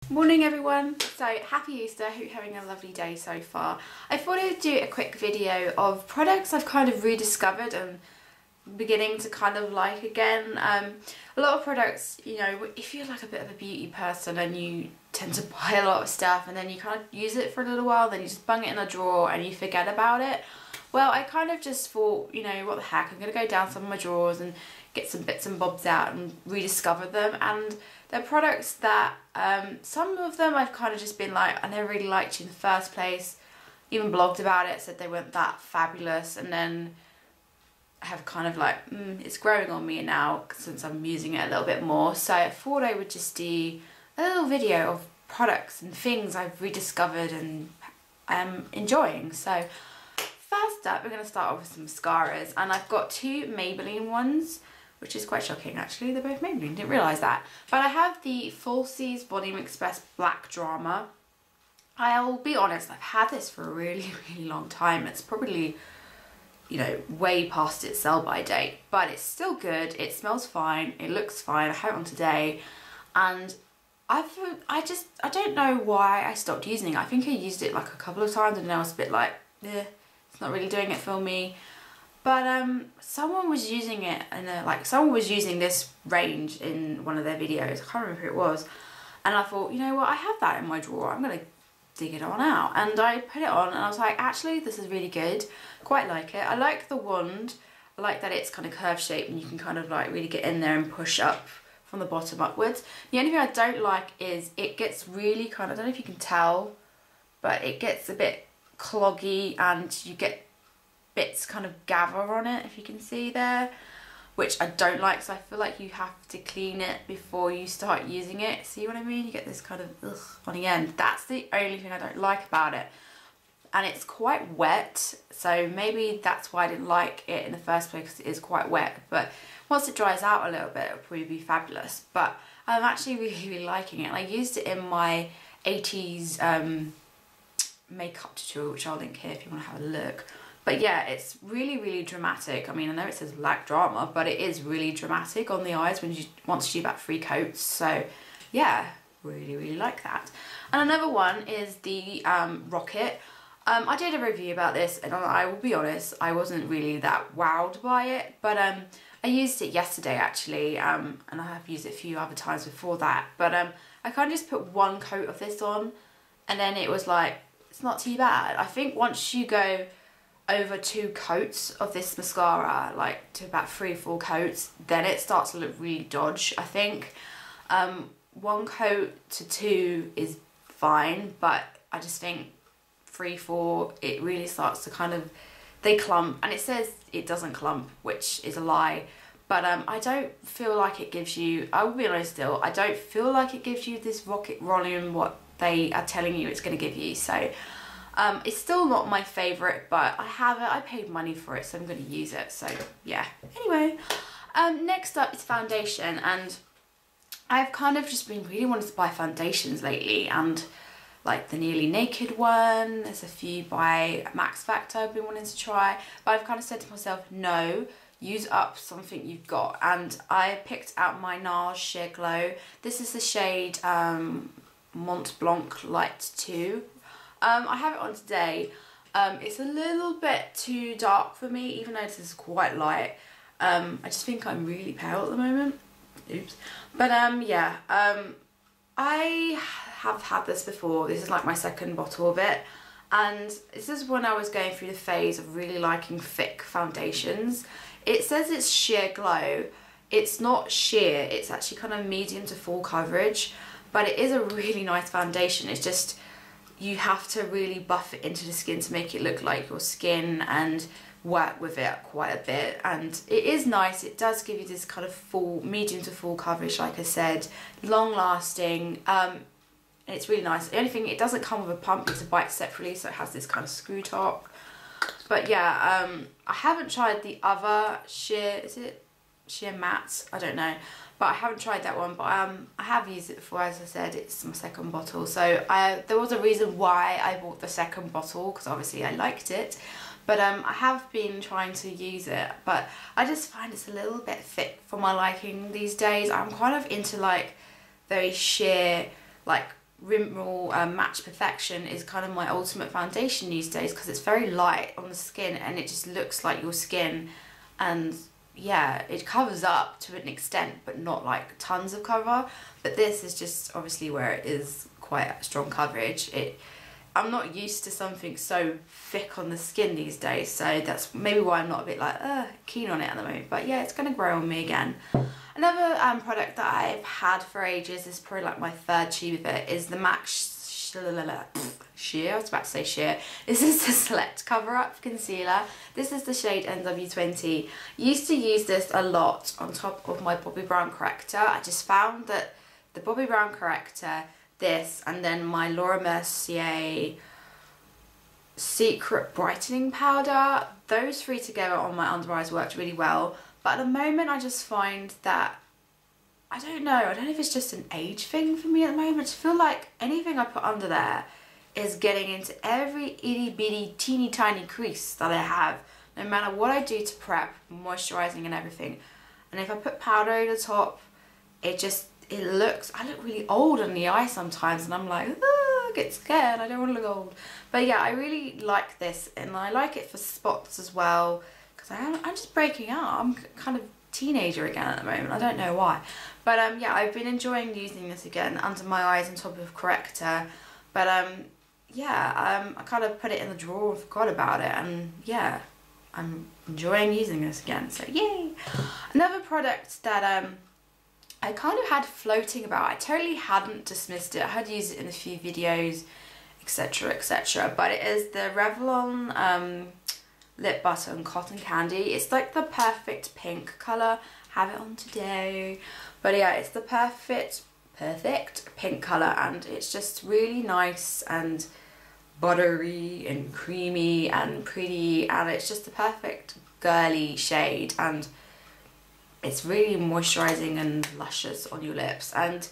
Morning everyone. So happy Easter, hope you're having a lovely day so far. I thought I'd do a quick video of products I've kind of rediscovered and beginning to kind of like again. A lot of products, you know, if you're like a bit of a beauty person and you tend to buy a lot of stuff and then you kind of use it for a little while, then you just bung it in a drawer and you forget about it. Well, I kind of just thought, you know, what the heck, I'm going to go down some of my drawers and get some bits and bobs out and rediscover them. And they're products that, some of them I've kind of just been like, I never really liked you in the first place, even blogged about it, said they weren't that fabulous, and then I have kind of like, it's growing on me now since I'm using it a little bit more. So I thought I would just do a little video of products and things I've rediscovered and am enjoying. So first up, we're going to start off with some mascaras, and I've got two Maybelline ones, which is quite shocking actually, they're both Maybelline, didn't realise that. But I have the Falsies Volume Express Black Drama. I'll be honest, I've had this for a really long time. It's probably, you know, way past its sell-by date, but it's still good, it smells fine, it looks fine. I have it on today, and I don't know why I stopped using it. I think I used it like a couple of times and then I was a bit like, eh, it's not really doing it for me. But someone was using it, and someone was using this range in one of their videos. I can't remember who it was, and I thought, you know what, I have that in my drawer, I'm gonna dig it on out. And I put it on and I was like, actually this is really good, quite like it. I like the wand, I like that it's kind of curve shaped and you can kind of like really get in there and push up from the bottom upwards. The only thing I don't like is it gets really kind of, I don't know if you can tell, but it gets a bit cloggy and you get bits kind of gather on it, if you can see there, which I don't like. So I feel like you have to clean it before you start using it. See what I mean? You get this kind of ugh on the end. That's the only thing I don't like about it. And it's quite wet, so maybe that's why I didn't like it in the first place, because it is quite wet. But once it dries out a little bit, it'll probably be fabulous. But I'm actually really liking it. And I used it in my 80s makeup tutorial, which I'll link here if you want to have a look. But yeah, it's really dramatic. I mean, I know it says black drama, but it is really dramatic on the eyes once you do about 3 coats. So yeah, really like that. And another one is the Rocket. I did a review about this, and I will be honest, I wasn't really that wowed by it, but I used it yesterday actually, and I have used it a few other times before that. But I kind of just put 1 coat of this on, and then it was like, it's not too bad. I think once you go over 2 coats of this mascara, like to about 3-4 coats, then it starts to look really dodge, I think. 1 coat to 2 is fine, but I just think 3-4, it really starts to kind of, they clump, and it says it doesn't clump, which is a lie. But I don't feel like it gives you, I will be honest still, I don't feel like it gives you this rocket volume what they are telling you it's going to give you. So it's still not my favourite, but I have it, I paid money for it, so I'm going to use it. So yeah, anyway, next up is foundation, and I've kind of just been really wanting to buy foundations lately, and like the Nearly Naked one, there's a few by Max Factor I've been wanting to try, but I've kind of said to myself, no, use up something you've got. And I picked out my Nars Sheer Glow. This is the shade Mont Blanc Light 2. I have it on today. It's a little bit too dark for me, even though this is quite light. I just think I'm really pale at the moment. Oops. But yeah, I have had this before. This is like my 2nd bottle of it, and this is when I was going through the phase of really liking thick foundations. It says it's Sheer Glow. It's not sheer, it's actually kind of medium to full coverage, but it is a really nice foundation. It's just, you have to really buff it into the skin to make it look like your skin and work with it quite a bit. And it is nice, it does give you this kind of full, medium to full coverage, like I said, long lasting. It's really nice. The only thing, it doesn't come with a pump, it's a bite separately, so it has this kind of screw top. But yeah, I haven't tried the other sheer, is it sheer matte? I don't know, but I haven't tried that one. But I have used it before, as I said, it's my 2nd bottle. So there was a reason why I bought the 2nd bottle, because obviously I liked it. But I have been trying to use it, but I just find it's a little bit thick for my liking these days. I'm kind of into like very sheer, like Rimmel Match Perfection is kind of my ultimate foundation these days because it's very light on the skin and it just looks like your skin, and yeah, it covers up to an extent but not like tons of cover. But this is just obviously where it is quite strong coverage. I'm not used to something so thick on the skin these days, so that's maybe why I'm not a bit like keen on it at the moment. But yeah, it's going to grow on me again. Another product that I've had for ages, is probably like my third tube of it, is the MAC Sheer. I was about to say Sheer. This is the Select Cover Up Concealer. This is the shade NW20. Used to use this a lot on top of my Bobbi Brown corrector. I just found that the Bobbi Brown corrector, this, and then my Laura Mercier Secret Brightening Powder, those three together on my under eyes worked really well. But at the moment I just find that, I don't know if it's just an age thing for me at the moment. I just feel like anything I put under there is getting into every itty bitty teeny tiny crease that I have, no matter what I do to prep, moisturising and everything. And if I put powder over the top, I look really old on the eye sometimes, and I'm like, I get scared, I don't want to look old. But yeah, I really like this, and I like it for spots as well, because I'm just breaking out. I'm kind of teenager again at the moment, I don't know why. But yeah, I've been enjoying using this again under my eyes on top of corrector. But yeah, I kind of put it in the drawer and forgot about it, and yeah, I'm enjoying using this again, so yay! Another product that I kind of had floating about, I totally hadn't dismissed it, I had used it in a few videos, etc, etc, but it is the Revlon Lip Butter and Cotton Candy. It's like the perfect pink colour, have it on today, but yeah, it's the perfect pink colour, and it's just really nice and buttery and creamy and pretty, and it's just the perfect girly shade, and it's really moisturising and luscious on your lips. And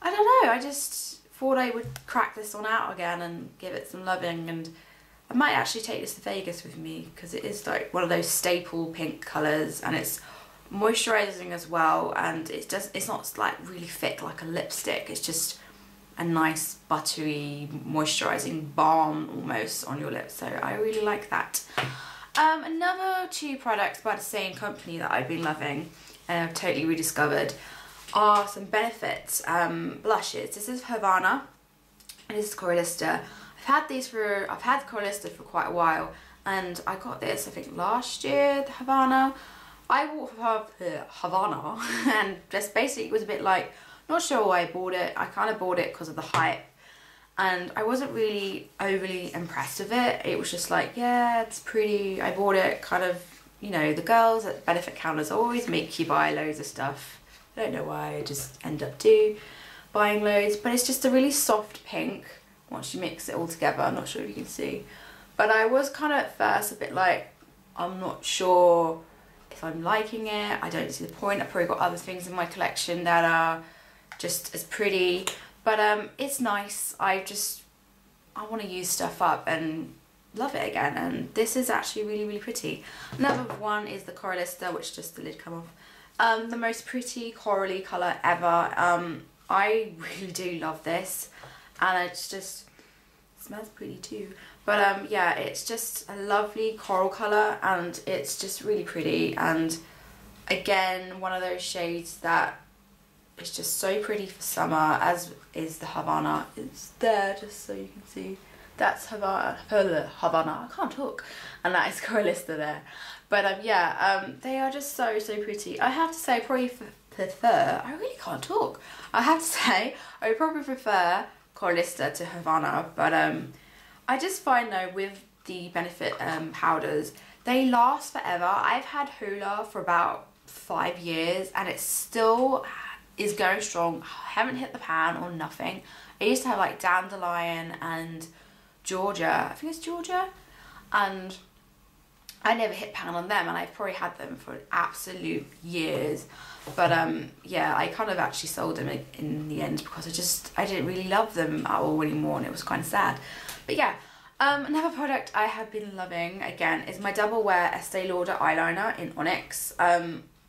I don't know, I just thought I would crack this one out again and give it some loving, and I might actually take this to Vegas with me because it is like one of those staple pink colours, and it's moisturising as well, and it's not like really thick like a lipstick, it's just a nice buttery moisturising balm almost on your lips, so I really like that. Another two products by the same company that I've been loving and I've totally rediscovered are some Benefit blushes. This is Hervana and this is Coralista. I've had Coralista for quite a while, and I got this I think last year, the Hervana. I bought Hervana and just basically was a bit like, not sure why I bought it. I kind of bought it because of the hype, and I wasn't really overly impressed with it. It was just like, yeah, it's pretty. I bought it kind of, you know, the girls at Benefit counters always make you buy loads of stuff. I don't know why, I just end up buying loads, but it's just a really soft pink once you mix it all together. I'm not sure if you can see, but I was kind of at first a bit like, I'm not sure if I'm liking it. I don't see the point. I've probably got other things in my collection that are just as pretty, but it's nice. I want to use stuff up and love it again, and this is actually really, really pretty. Another one is the Coralista, which just the lid come off. The most pretty corally colour ever. I really do love this, and it smells pretty too. But yeah, it's just a lovely coral colour, and it's just really pretty, and again, one of those shades that is just so pretty for summer, as is the Hervana. It's there just so you can see. That's Hervana, I can't talk, and that is Coralista there. But yeah, they are just so pretty. I have to say, I probably prefer, I really can't talk. I have to say, I would probably prefer Coralista to Hervana, but I just find though with the Benefit powders, they last forever. I've had Hoola for about 5 years, and it still is going strong. I haven't hit the pan or nothing. I used to have like Dandelion and Georgia, I think it's Georgia, and I never hit pan on them, and I've probably had them for absolute years. But yeah, I kind of actually sold them in the end because I didn't really love them at all anymore, and it was kind of sad. But yeah, another product I have been loving again is my Double Wear Estee Lauder eyeliner in Onyx.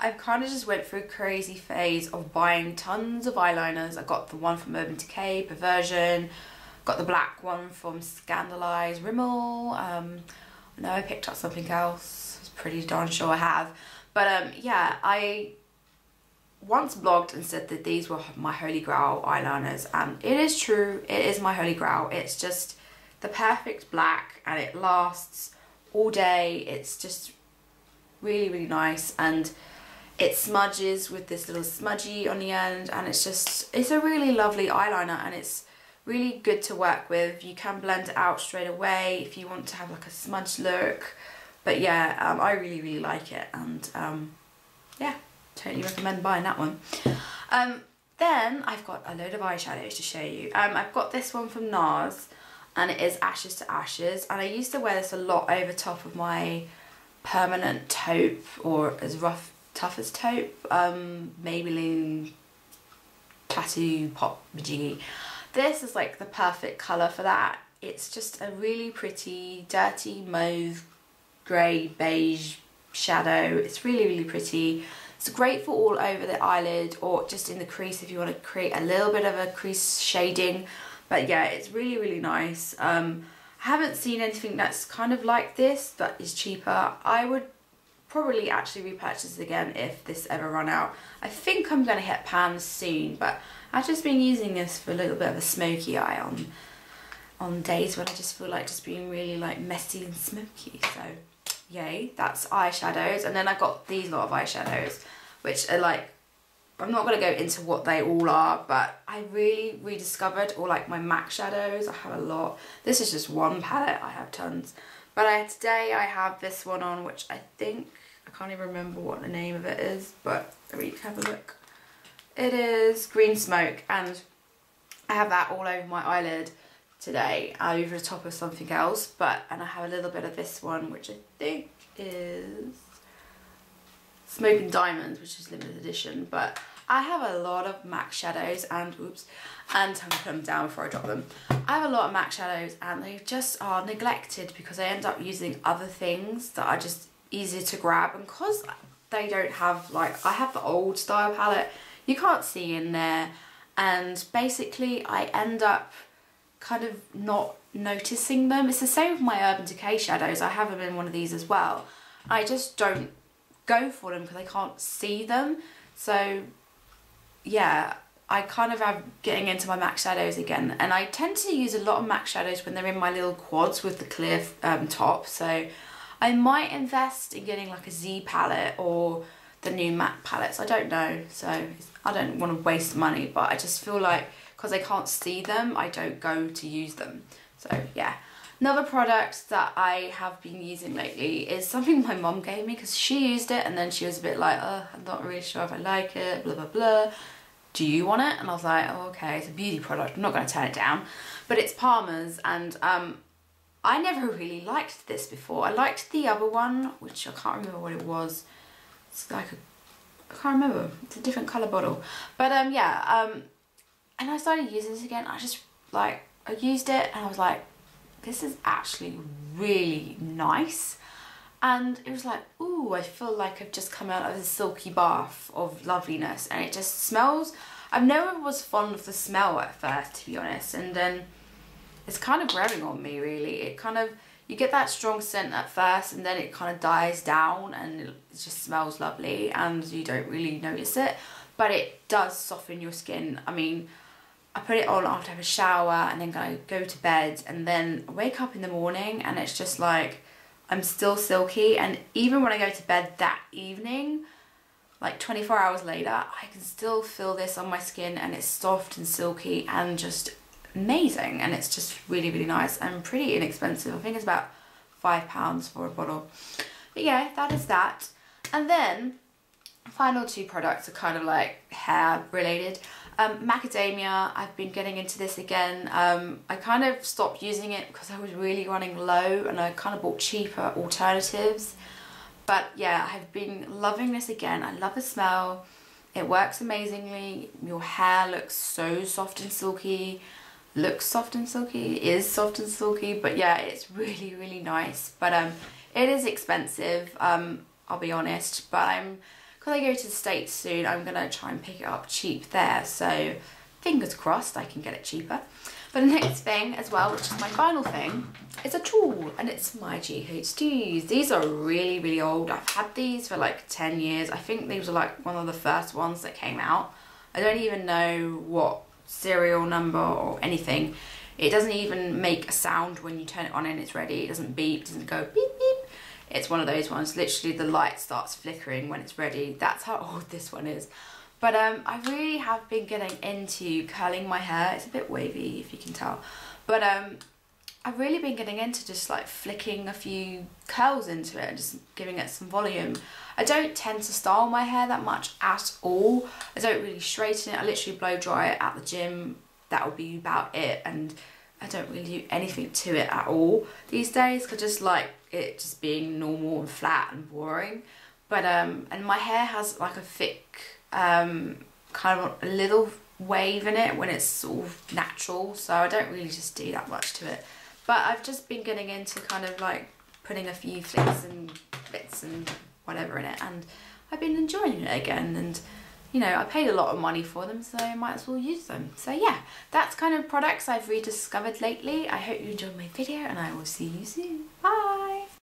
I've kind of just went through a crazy phase of buying tons of eyeliners. I got the one from Urban Decay, Perversion, got the black one from Scandalized, Rimmel. No, I picked up something else. I was pretty darn sure I have. But yeah, I once blogged and said that these were my holy grail eyeliners, and it is true, it is my holy grail. It's just the perfect black and it lasts all day. It's just really, really nice, and it smudges with this little smudgy on the end, and it's a really lovely eyeliner, and it's really good to work with. You can blend it out straight away if you want to have like a smudge look. But yeah, I really, really like it, and yeah, totally recommend buying that one. Then I've got a load of eyeshadows to show you. I've got this one from Nars, and it is Ashes to Ashes, and I used to wear this a lot over top of my permanent taupe, or as tough as taupe, Maybelline Tattoo Pop Majiggy. This is like the perfect colour for that. It's just a really pretty dirty mauve grey beige shadow. It's really, really pretty. It's great for all over the eyelid or just in the crease if you want to create a little bit of a crease shading. But yeah, it's really, really nice. I haven't seen anything that's kind of like this that is cheaper. I would probably actually repurchase it again if this ever run out. I think I'm going to hit Pam's soon, but I've just been using this for a little bit of a smoky eye on days when I just feel like just being really like messy and smoky. So yay, that's eyeshadows. And then I got these lot of eyeshadows, which are like, I'm not going to go into what they all are, but I really rediscovered all like my MAC shadows. I have a lot. This is just one palette. I have tons. But today I have this one on, which I think, I can't even remember what the name of it is, but let me have a look. It is Green Smoke, and I have that all over my eyelid today, over the top of something else. And I have a little bit of this one, which I think is Smoking Diamonds, which is limited edition. But I have a lot of MAC shadows, and oops, and I'm put them down before I drop them. I have a lot of MAC shadows, and they just are neglected because I end up using other things that are just easier to grab. And because they don't have, like, I have the old style palette, you can't see in there, and basically I end up kind of not noticing them. It's the same with my Urban Decay shadows. I have them in one of these as well. I just don't go for them because I can't see them. So yeah, I kind of am getting into my MAC shadows again, and I tend to use a lot of MAC shadows when they're in my little quads with the clear top. So I might invest in getting like a Z palette or the new MAC palettes. I don't know, so I don't want to waste money, but I just feel like because I can't see them, I don't go to use them. So yeah. Another product that I have been using lately is something my mum gave me because she used it and then she was a bit like, oh, I'm not really sure if I like it, blah, blah, blah. Do you want it? And I was like, oh, okay, it's a beauty product. I'm not going to turn it down. But it's Palmer's, and I never really liked this before. I liked the other one, which I can't remember what it was. It's like I can't remember. It's a different colour bottle. But yeah, and I started using this again. I just like, I used it and I was like, this is actually really nice. And it was like, ooh, I feel like I've just come out of a silky bath of loveliness, and it just smells. I never was fond of the smell at first, to be honest, and then it's kind of growing on me, really. It kind of, you get that strong scent at first, and then it kind of dies down, and it just smells lovely, and you don't really notice it, but it does soften your skin. I mean, I put it on after I have a shower, and then I go to bed, and then I wake up in the morning, and it's just like, I'm still silky. And even when I go to bed that evening, like 24 hours later, I can still feel this on my skin, and it's soft and silky and just amazing. And it's just really, really nice and pretty inexpensive. I think it's about £5 for a bottle. But yeah, that is that. And then final two products are kind of like hair related. Macadamia, I've been getting into this again. I kind of stopped using it because I was really running low, and I kind of bought cheaper alternatives. But yeah, I've been loving this again. I love the smell. It works amazingly. Your hair looks so soft and silky. Looks soft and silky, is soft and silky, but yeah, it's really, really nice. But it is expensive, I'll be honest, but I'm because I go to the States soon, I'm going to try and pick it up cheap there. So fingers crossed I can get it cheaper. But the next thing as well, which is my final thing, is a tool, and it's my GHDs. These are really, really old. I've had these for like 10 years. I think these were like one of the first ones that came out. I don't even know what serial number or anything. It doesn't even make a sound when you turn it on and it's ready. It doesn't beep, it doesn't go beep beep. It's one of those ones, literally the light starts flickering when it's ready. That's how old this one is. But I really have been getting into curling my hair. It's a bit wavy if you can tell. But I've really been getting into just like flicking a few curls into it and just giving it some volume. I don't tend to style my hair that much at all. I don't really straighten it. I literally blow dry it at the gym. That will be about it. And I don't really do anything to it at all these days. I just like it just being normal and flat and boring. But and my hair has like a thick kind of a little wave in it when it's sort of natural, so I don't really just do that much to it. But I've just been getting into kind of like putting a few flicks and bits and whatever in it, and I've been enjoying it again. And you know, I paid a lot of money for them, so I might as well use them. So yeah, that's kind of products I've rediscovered lately. I hope you enjoyed my video, and I will see you soon. Bye!